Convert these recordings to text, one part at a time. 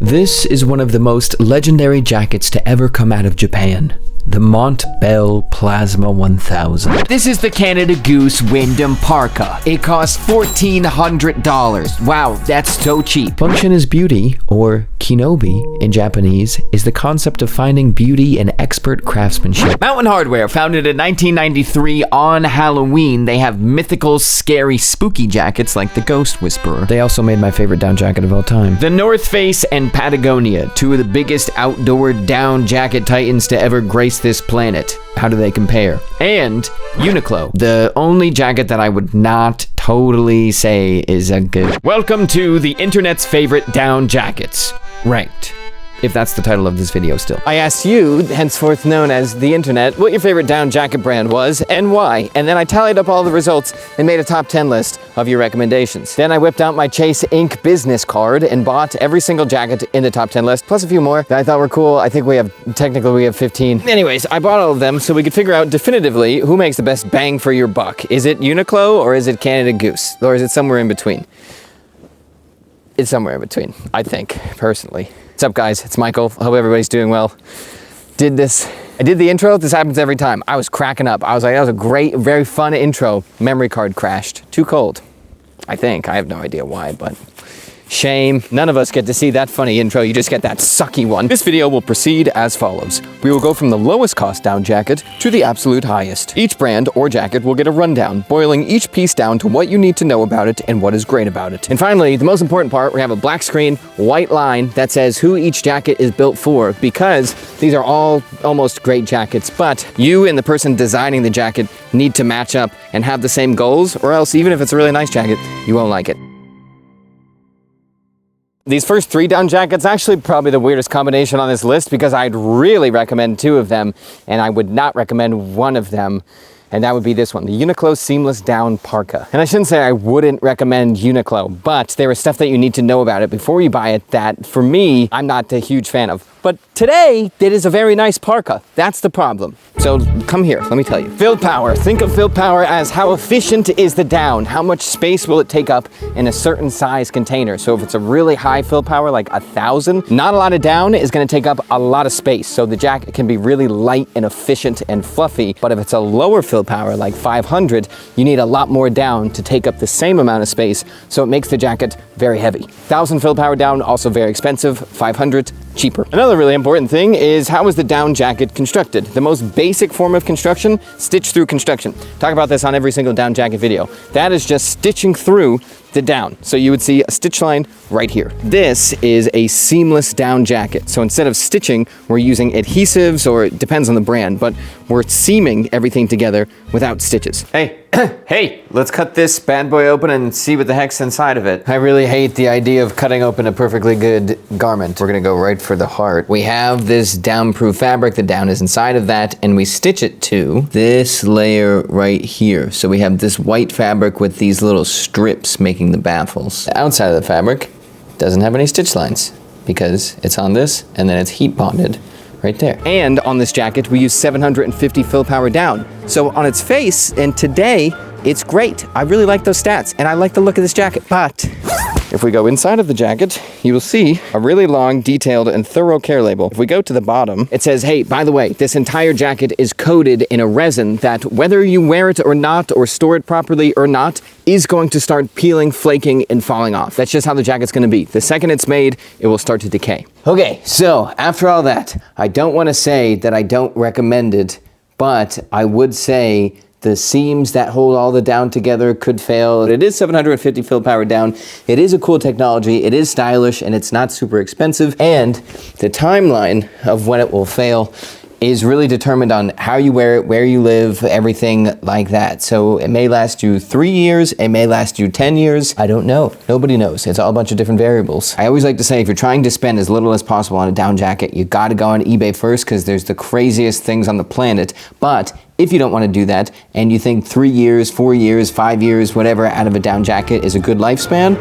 This is one of the most legendary jackets to ever come out of Japan. The Montbell Plasma 1000. This is the Canada Goose Wyndham Parka. It costs $1,400. Wow, that's so cheap. Function is beauty, or kinobi in Japanese, is the concept of finding beauty in expert craftsmanship. Mountain Hardwear, founded in 1993 on Halloween. They have mythical, scary, spooky jackets like the Ghost Whisperer. They also made my favorite down jacket of all time. The North Face and Patagonia, two of the biggest outdoor down jacket titans to ever grace this planet. How do they compare? And Uniqlo, the only jacket that I would not totally say is a good. Welcome to the internet's favorite down jackets. Ranked. If that's the title of this video still. I asked you, henceforth known as the internet, what your favorite down jacket brand was and why. And then I tallied up all the results and made a top 10 list of your recommendations. Then I whipped out my Chase Ink business card and bought every single jacket in the top 10 list, plus a few more that I thought were cool. I think technically we have 15. Anyways, I bought all of them so we could figure out definitively who makes the best bang for your buck. Is it Uniqlo or is it Canada Goose? Or is it somewhere in between? It's somewhere in between, I think, personally. What's up, guys? It's Michael. I hope everybody's doing well. I did the intro. This happens every time. I was cracking up. I was like, that was a great, very fun intro. Memory card crashed. Too cold. I think. I have no idea why, but shame. None of us get to see that funny intro. You just get that sucky one. This video will proceed as follows. We will go from the lowest cost down jacket to the absolute highest. Each brand or jacket will get a rundown, boiling each piece down to what you need to know about it and what is great about it. And finally, the most important part, we have a black screen, white line that says who each jacket is built for, because these are all almost great jackets, but you and the person designing the jacket need to match up and have the same goals, or else even if it's a really nice jacket, you won't like it. These first three down jackets, actually probably the weirdest combination on this list, because I'd really recommend two of them, and I would not recommend one of them, and that would be this one, the Uniqlo Seamless Down Parka. And I shouldn't say I wouldn't recommend Uniqlo, but there is stuff that you need to know about it before you buy it that, for me, I'm not a huge fan of. But today, it is a very nice parka. That's the problem. So come here, let me tell you. Fill power. Think of fill power as how efficient is the down? How much space will it take up in a certain size container? So if it's a really high fill power, like 1,000, not a lot of down is gonna take up a lot of space. So the jacket can be really light and efficient and fluffy. But if it's a lower fill power, like 500, you need a lot more down to take up the same amount of space. So it makes the jacket very heavy. 1,000 fill power down, also very expensive. 500, cheaper. Another really important thing is how is the down jacket constructed? The most basic form of construction, stitch through construction. Talk about this on every single down jacket video. That is just stitching through the down. So you would see a stitch line right here. This is a seamless down jacket. So instead of stitching, we're using adhesives, or it depends on the brand, but we're seaming everything together without stitches. Hey, hey, let's cut this bad boy open and see what the heck's inside of it. I really hate the idea of cutting open a perfectly good garment. We're gonna go right for the heart. We have this down-proof fabric, the down is inside of that, and we stitch it to this layer right here. So we have this white fabric with these little strips making the baffles. The outside of the fabric doesn't have any stitch lines because it's on this and then it's heat bonded right there. And on this jacket, we use 750 fill power down. So on its face, and today, it's great. I really like those stats and I like the look of this jacket. But if we go inside of the jacket, you will see a really long, detailed, and thorough care label. If we go to the bottom, it says, hey, by the way, this entire jacket is coated in a resin that whether you wear it or not, or store it properly or not, is going to start peeling, flaking, and falling off. That's just how the jacket's gonna be. The second it's made, it will start to decay. Okay, so after all that, I don't wanna say that I don't recommend it, but I would say the seams that hold all the down together could fail. It is 750 fill power down. It is a cool technology. It is stylish and it's not super expensive. And the timeline of when it will fail is really determined on how you wear it, where you live, everything like that. So it may last you 3 years, it may last you 10 years. I don't know. Nobody knows. It's all a bunch of different variables. I always like to say if you're trying to spend as little as possible on a down jacket, you gotta go on eBay first because there's the craziest things on the planet. But if you don't want to do that and you think 3 years, 4 years, 5 years, whatever out of a down jacket is a good lifespan,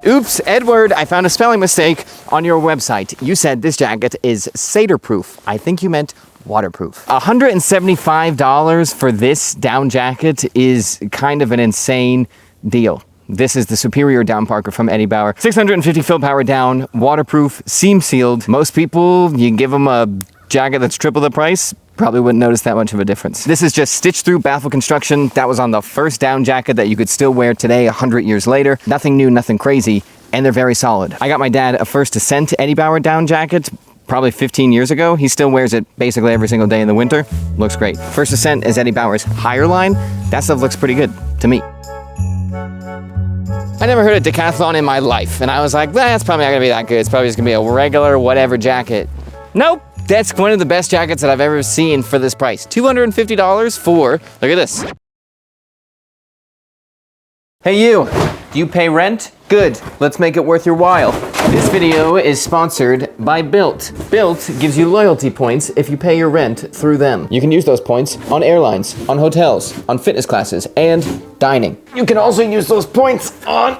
oops, Edward, I found a spelling mistake on your website. You said this jacket is Seder-proof. I think you meant waterproof. $175 for this down jacket is kind of an insane deal. This is the superior down Parka from Eddie Bauer. 650 fill power down, waterproof, seam sealed. Most people, you give them a jacket that's triple the price, probably wouldn't notice that much of a difference. This is just stitched through baffle construction. That was on the first down jacket that you could still wear today, 100 years later. Nothing new, nothing crazy, and they're very solid. I got my dad a First Ascent Eddie Bauer down jacket probably 15 years ago. He still wears it basically every single day in the winter. Looks great. First Ascent is Eddie Bauer's higher line. That stuff looks pretty good to me. I never heard of Decathlon in my life, and I was like, that's probably not gonna be that good. It's probably just gonna be a regular whatever jacket. Nope, that's one of the best jackets that I've ever seen for this price. $250 for, look at this. Hey you, do you pay rent? Good, let's make it worth your while. This video is sponsored by Built. Built gives you loyalty points if you pay your rent through them. You can use those points on airlines, on hotels, on fitness classes, and dining. You can also use those points on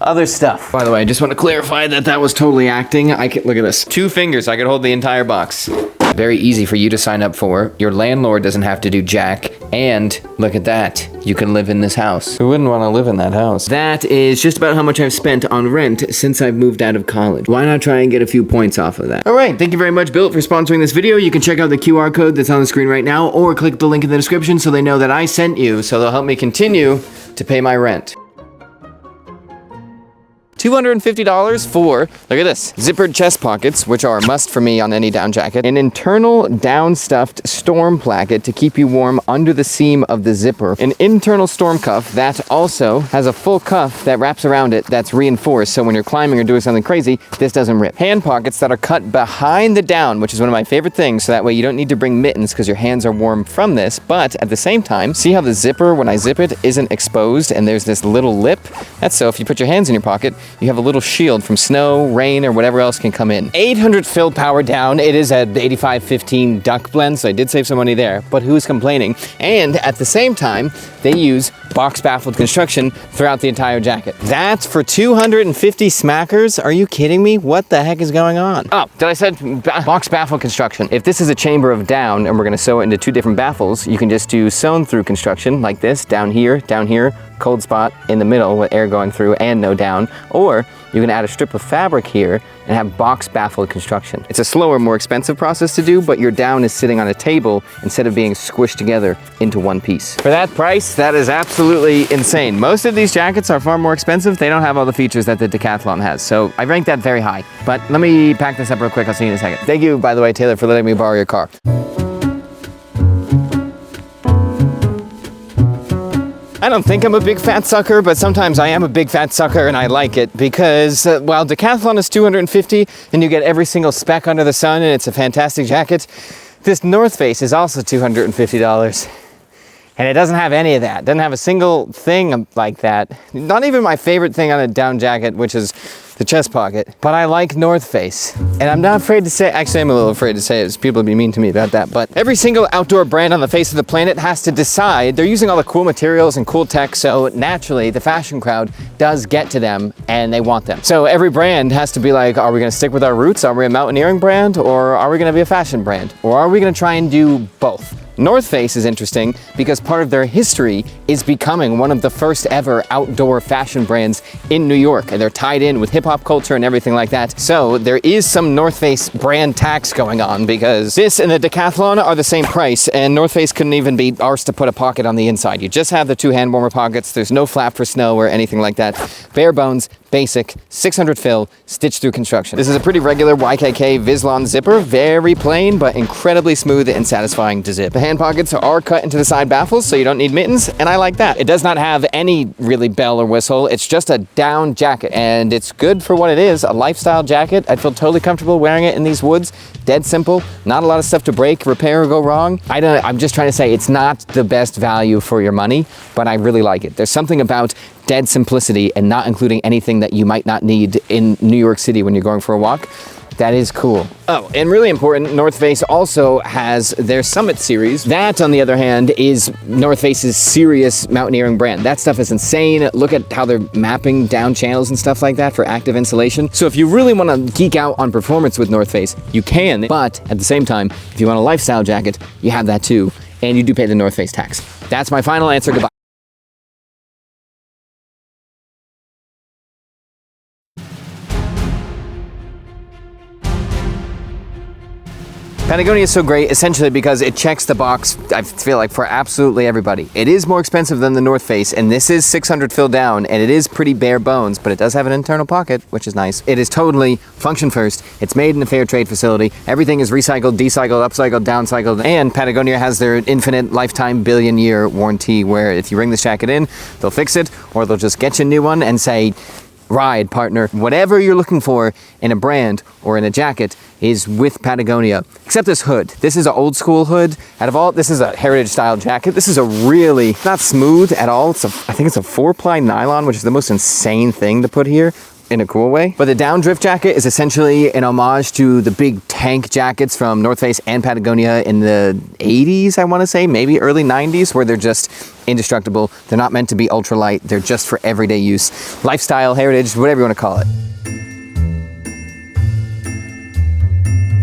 other stuff. By the way, I just want to clarify that that was totally acting. Look at this. 2 fingers, I could hold the entire box. Very easy for you to sign up for. Your landlord doesn't have to do jack. And look at that, you can live in this house. Who wouldn't want to live in that house? That is just about how much I've spent on rent since I've moved out of college. Why not try and get a few points off of that? All right, thank you very much, Built, for sponsoring this video. You can check out the QR code that's on the screen right now, or click the link in the description so they know that I sent you, so they'll help me continue to pay my rent. $250 for, look at this, zippered chest pockets, which are a must for me on any down jacket, an internal down stuffed storm placket to keep you warm under the seam of the zipper, an internal storm cuff that also has a full cuff that wraps around it that's reinforced, so when you're climbing or doing something crazy, this doesn't rip. Hand pockets that are cut behind the down, which is one of my favorite things, so that way you don't need to bring mittens because your hands are warm from this, but at the same time, see how the zipper, when I zip it, isn't exposed and there's this little lip? That's so if you put your hands in your pocket, you have a little shield from snow, rain, or whatever else can come in. 800 fill power down. It is a 85-15 duck blend, so I did save some money there, but who's complaining? And at the same time, they use box baffled construction throughout the entire jacket. That's for 250 smackers? Are you kidding me? What the heck is going on? Oh, did I said box baffled construction. If this is a chamber of down and we're gonna sew it into 2 different baffles, you can just do sewn through construction like this, down here, cold spot in the middle with air going through and no down, or you can add a strip of fabric here and have box baffled construction. It's a slower, more expensive process to do, but your down is sitting on a table instead of being squished together into one piece. For that price, that is absolutely insane. Most of these jackets are far more expensive. They don't have all the features that the Decathlon has, so I rank that very high. But let me pack this up real quick. I'll see you in a second. Thank you, by the way, Taylor, for letting me borrow your car. I don't think I'm a big fat sucker, but sometimes I am a big fat sucker and I like it because while Decathlon is $250 and you get every single spec under the sun and it's a fantastic jacket, this North Face is also $250. And it doesn't have any of that. It doesn't have a single thing like that. Not even my favorite thing on a down jacket, which is the chest pocket. But I like North Face. And I'm not afraid to say, actually I'm a little afraid to say it, because people would be mean to me about that. But every single outdoor brand on the face of the planet has to decide. They're using all the cool materials and cool tech, so naturally the fashion crowd does get to them and they want them. So every brand has to be like, are we gonna stick with our roots? Are we a mountaineering brand? Or are we gonna be a fashion brand? Or are we gonna try and do both? North Face is interesting because part of their history is becoming one of the first ever outdoor fashion brands in New York, and they're tied in with hip hop culture and everything like that. So there is some North Face brand tax going on because this and the Decathlon are the same price, and North Face couldn't even be arsed to put a pocket on the inside. You just have the 2 hand warmer pockets. There's no flap for snow or anything like that. Bare bones, basic, 600 fill, stitched through construction. This is a pretty regular YKK Vislon zipper, very plain, but incredibly smooth and satisfying to zip. The hand pockets are cut into the side baffles, so you don't need mittens, and I like that. It does not have any really bell or whistle. It's just a down jacket, and it's good for what it is, a lifestyle jacket. I'd feel totally comfortable wearing it in these woods. Dead simple, not a lot of stuff to break, repair, or go wrong. I'm just trying to say it's not the best value for your money, but I really like it. There's something about dead simplicity and not including anything that you might not need in New York City when you're going for a walk That is cool. Oh, and really important, North Face also has their Summit series. That, on the other hand, is North Face's serious mountaineering brand. That stuff is insane. Look at how they're mapping down channels and stuff like that for active insulation. So if you really want to geek out on performance with North Face, you can, but at the same time, if you want a lifestyle jacket, you have that too, and you do pay the North Face tax. That's my final answer. Goodbye. Patagonia is so great essentially because it checks the box, I feel like, for absolutely everybody. It is more expensive than the North Face, and this is 600 fill down, and it is pretty bare bones, but it does have an internal pocket, which is nice. It is totally function first. It's made in a fair trade facility. Everything is recycled, decycled, upcycled, downcycled, and Patagonia has their infinite lifetime billion-year warranty where if you bring this jacket in, they'll fix it, or they'll just get you a new one and say, ride, partner. Whatever you're looking for in a brand or in a jacket is with Patagonia. Except this hood. This is an old school hood. Out of all, this is a heritage style jacket. This is a really, not smooth at all. I think it's a 4-ply nylon, which is the most insane thing to put here in a cool way. But the Downdrift jacket is essentially an homage to the big tank jackets from North Face and Patagonia in the 80s, I want to say, maybe early 90s, where they're just indestructible. They're not meant to be ultralight. They're just for everyday use. Lifestyle, heritage, whatever you want to call it.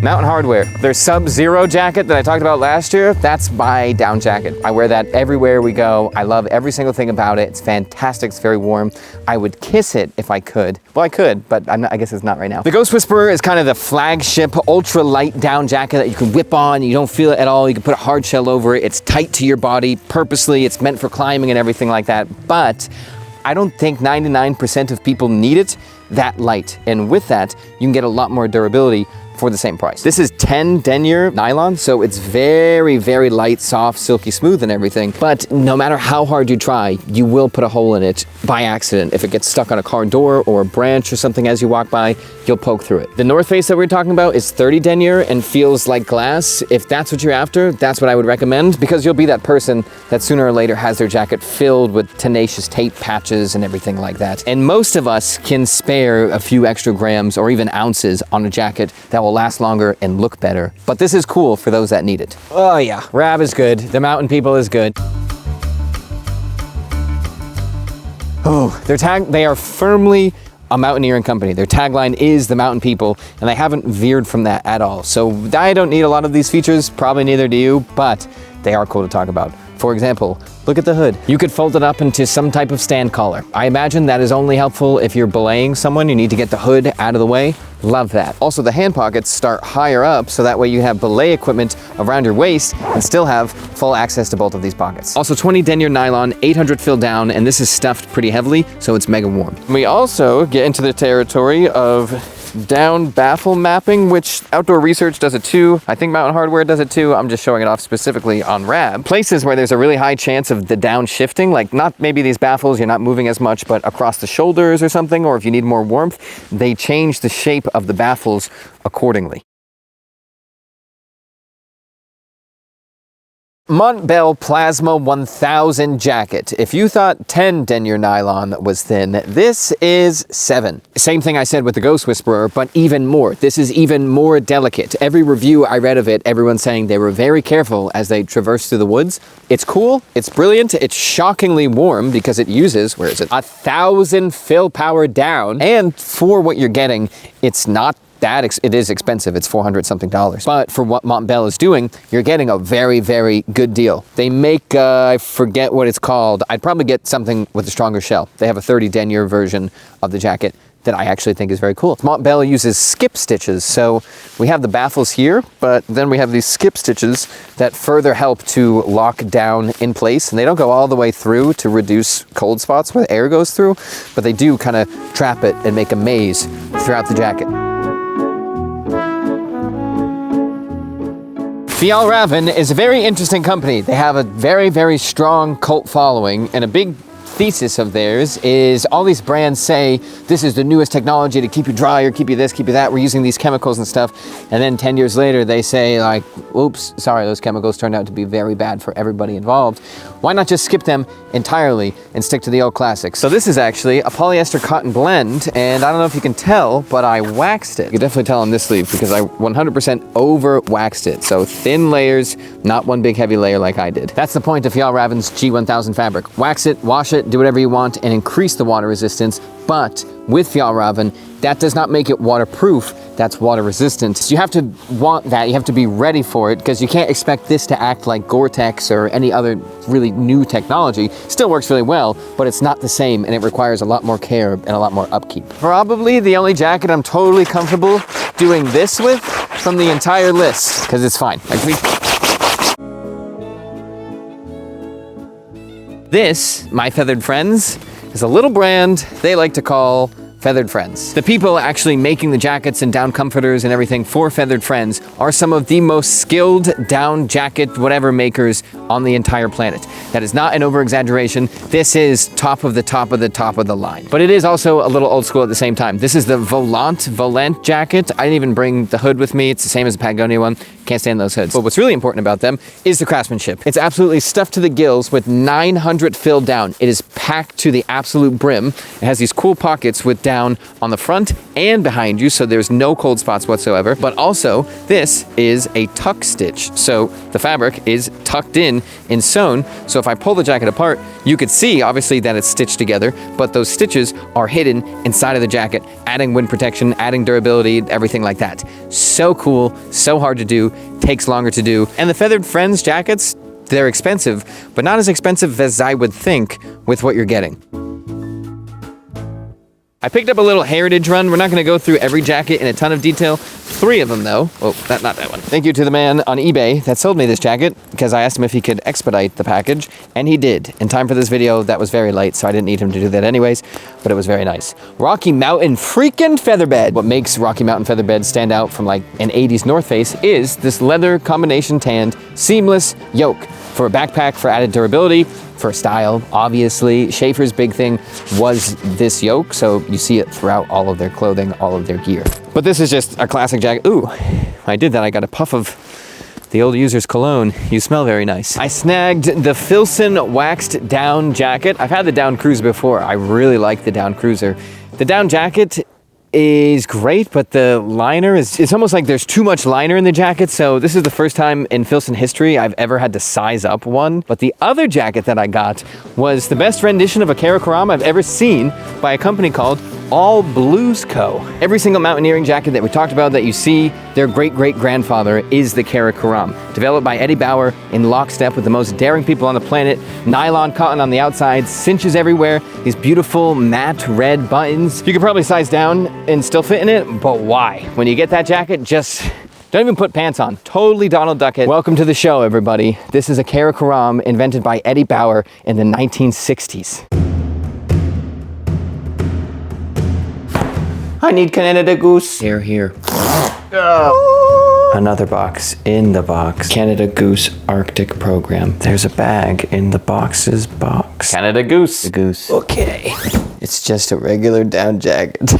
Mountain Hardwear. Their Sub-Zero jacket that I talked about last year, that's my down jacket. I wear that everywhere we go. I love every single thing about it. It's fantastic, it's very warm. I would kiss it if I could. Well, I could, but I guess it's not right now. The Ghost Whisperer is kind of the flagship ultra light down jacket that you can whip on. You don't feel it at all. You can put a hard shell over it. It's tight to your body purposely. It's meant for climbing and everything like that. But I don't think 99% of people need it that light. And with that, you can get a lot more durability for the same price. This is 10 denier nylon, so it's very, very light, soft, silky smooth and everything. But no matter how hard you try, you will put a hole in it by accident. If it gets stuck on a car door or a branch or something as you walk by, you'll poke through it. The North Face that we're talking about is 30 denier and feels like glass. If that's what you're after, that's what I would recommend, because you'll be that person that sooner or later has their jacket filled with tenacious tape patches and everything like that. And most of us can spare a few extra grams or even ounces on a jacket that will last longer and look better. But this is cool for those that need it. Oh yeah, RAB is good. The Mountain People is good. Oh, they are firmly a mountaineering company. Their tagline is the Mountain People, and they haven't veered from that at all. So I don't need a lot of these features, probably neither do you, but they are cool to talk about. For example, look at the hood. You could fold it up into some type of stand collar. I imagine that is only helpful if you're belaying someone. You need to get the hood out of the way. Love that. Also, the hand pockets start higher up, so that way you have belay equipment around your waist and still have full access to both of these pockets. Also, 20 denier nylon, 800 fill down, and this is stuffed pretty heavily, so it's mega warm. We also get into the territory of down baffle mapping, which Outdoor Research does it too. I think Mountain Hardwear does it too. I'm just showing it off specifically on RAB. Places where there's a really high chance of the down shifting, like not maybe these baffles, you're not moving as much, but across the shoulders or something, or if you need more warmth, they change the shape of the baffles accordingly. Montbell Plasma 1000 jacket. If you thought 10 denier nylon was thin, this is 7. Same thing I said with the Ghost Whisperer, but even more. This is even more delicate. Every review I read of it, everyone's saying they were very careful as they traverse through the woods. It's cool, it's brilliant, it's shockingly warm because it uses, 1,000 fill power down. And for what you're getting, it's not it is expensive. It's $400 something. But for what Montbell is doing, you're getting a very, very good deal. They make, I forget what it's called. I'd probably get something with a stronger shell. They have a 30 denier version of the jacket that I actually think is very cool. Montbell uses skip stitches. So we have the baffles here, but then we have these skip stitches that further help to lock down in place. And they don't go all the way through to reduce cold spots where the air goes through, but they do kind of trap it and make a maze throughout the jacket. Fjallraven is a very interesting company. They have a very, very strong cult following and a big thesis of theirs is all these brands say this is the newest technology to keep you dry or keep you this, keep you that. We're using these chemicals and stuff. And then 10 years later, they say like, oops, sorry, those chemicals turned out to be very bad for everybody involved. Why not just skip them entirely and stick to the old classics? So this is actually a polyester cotton blend, and I don't know if you can tell, but I waxed it. You can definitely tell on this sleeve because I 100% over waxed it. So thin layers, not one big heavy layer like I did. That's the point of Fjallraven's G1000 fabric. Wax it, wash it, do whatever you want, and increase the water resistance. But with Fjallraven, that does not make it waterproof, that's water resistant. So you have to want that, you have to be ready for it, because you can't expect this to act like Gore-Tex or any other really new technology. Still works really well, but it's not the same, and it requires a lot more care and a lot more upkeep. Probably the only jacket I'm totally comfortable doing this with from the entire list, because it's fine. This, my feathered friends, is a little brand they like to call Feathered Friends. The people actually making the jackets and down comforters and everything for Feathered Friends are some of the most skilled down jacket whatever makers on the entire planet. That is not an over-exaggeration. This is top of the top of the top of the line. But it is also a little old school at the same time. This is the Volant jacket. I didn't even bring the hood with me. It's the same as the Patagonia one. Can't stand those hoods. But what's really important about them is the craftsmanship. It's absolutely stuffed to the gills with 900 filled down. It is packed to the absolute brim. It has these cool pockets with down on the front and behind you, so there's no cold spots whatsoever. But also, this is a tuck stitch. So the fabric is tucked in and sewn. So if I pull the jacket apart, you could see obviously that it's stitched together, but those stitches are hidden inside of the jacket, adding wind protection, adding durability, everything like that. So cool, so hard to do, takes longer to do. And the Feathered Friends jackets, they're expensive, but not as expensive as I would think with what you're getting. I picked up a little heritage run. We're not gonna go through every jacket in a ton of detail. 3 of them though. Oh, not that one. Thank you to the man on eBay that sold me this jacket, because I asked him if he could expedite the package, and he did. In time for this video, that was very late, so I didn't need him to do that anyways, but it was very nice. Rocky Mountain freaking Featherbed. What makes Rocky Mountain Featherbed stand out from like an 80s North Face is this leather combination tanned, seamless yoke for a backpack for added durability, for style, obviously. Schaefer's big thing was this yoke, so you see it throughout all of their clothing, all of their gear. But this is just a classic jacket. Ooh, I did that. I got a puff of the old user's cologne. You smell very nice. I snagged the Filson waxed down jacket. I've had the down cruiser before. I really like the down cruiser. The down jacket is great, but the liner it's almost like there's too much liner in the jacket. So this is the first time in Filson history I've ever had to size up one. But the other jacket that I got was the best rendition of a Karakoram I've ever seen by a company called All Blues Co. Every single mountaineering jacket that we talked about that you see, their great-great-grandfather is the Karakoram. Developed by Eddie Bauer in lockstep with the most daring people on the planet. Nylon cotton on the outside, cinches everywhere, these beautiful matte red buttons. You could probably size down and still fit in it, but why? When you get that jacket, just don't even put pants on. Totally Donald Duck it. Welcome to the show, everybody. This is a Karakoram invented by Eddie Bauer in the 1960s. I need Canada Goose. Here. Another box in the box. Canada Goose Arctic program. There's a bag in the box's box. Canada Goose. The goose. Okay. It's just a regular down jacket.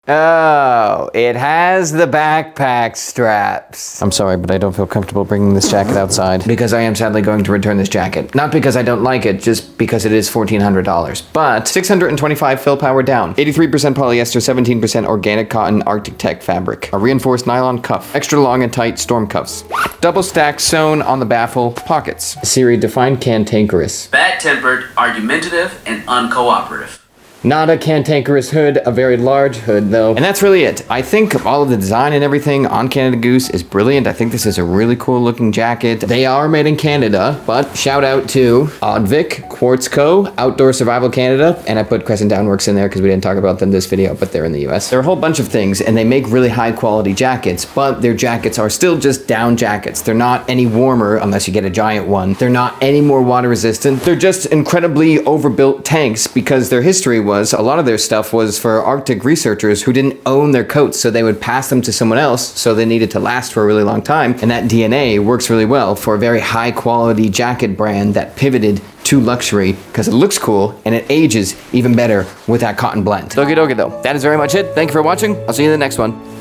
Oh, it has the backpack straps. I'm sorry, but I don't feel comfortable bringing this jacket outside. Because I am sadly going to return this jacket. Not because I don't like it, just because it is $1,400. But 625 fill power down. 83% polyester, 17% organic cotton Arctic Tech fabric. A reinforced nylon cuff. Extra long and tight storm cuffs. Double stack sewn on the baffle pockets. Siri, define cantankerous. Bad-tempered, argumentative, and uncooperative. Not a cantankerous hood, a very large hood though. And that's really it. I think all of the design and everything on Canada Goose is brilliant. I think this is a really cool looking jacket. They are made in Canada, but shout out to Oddvik, Quartz Co., Outdoor Survival Canada, and I put Crescent Downworks in there because we didn't talk about them in this video, but they're in the US. There are a whole bunch of things, and they make really high quality jackets, but their jackets are still just down jackets. They're not any warmer unless you get a giant one. They're not any more water resistant. They're just incredibly overbuilt tanks because their history was, a lot of their stuff was for Arctic researchers who didn't own their coats, so they would pass them to someone else, so they needed to last for a really long time. And that DNA works really well for a very high quality jacket brand that pivoted to luxury because it looks cool and it ages even better with that cotton blend. Okie dokie though, that is very much it. Thank you for watching. I'll see you in the next one.